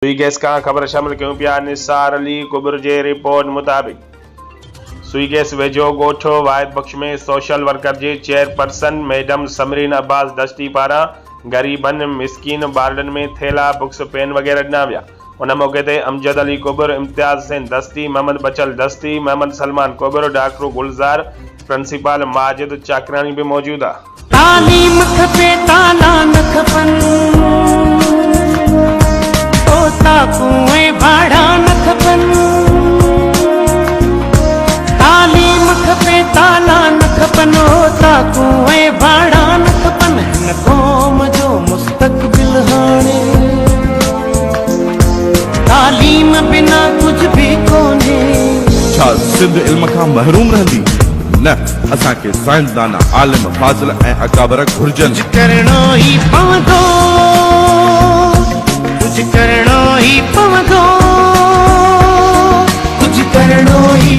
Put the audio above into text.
सुई गैस का ख़बर शामिल क्यों पिया निसार अली कुबर जे रिपोर्ट मुताबिक़ सुई गैस वेझो ॻोठो वाहिद बख़्श में सोशल वर्कर जी चेयरपर्सन मैडम समरीन अब्बास दस्ती पारां ग़रीबनि मिसकीन ॿारनि में थेला बुक्स पेन वग़ैरह ॾिना विया। उन मौक़े ते अमजद अली कुबर, इम्तियाज़ हुसैन दस्ती, मोहम्मद बचल दस्ती, मोहम्मद सलमान कुबर, डॉक्टर गुलज़ार, प्रिंसिपल माजिद चाकरानी भी मौजूद आ। तालीम खपे ताला न खपनि, कुएं भाड़ा न खपनि। तालीम खपे ताला न खपनि, कुएं भाड़ा न खपनि। हिन क़ौम जो मुस्तक़बिल हाणे तालीम बिना कुछ भी कोन्हे। छा सिंध इल्म खां महरूम रहंदी? न, असांखे साइंसदान, आलिम, फाज़िल ऐं अकाबर घुर्जनि। करणो ही पवंदो, कुछ करणो ही पवंदो, कुछ करणो ही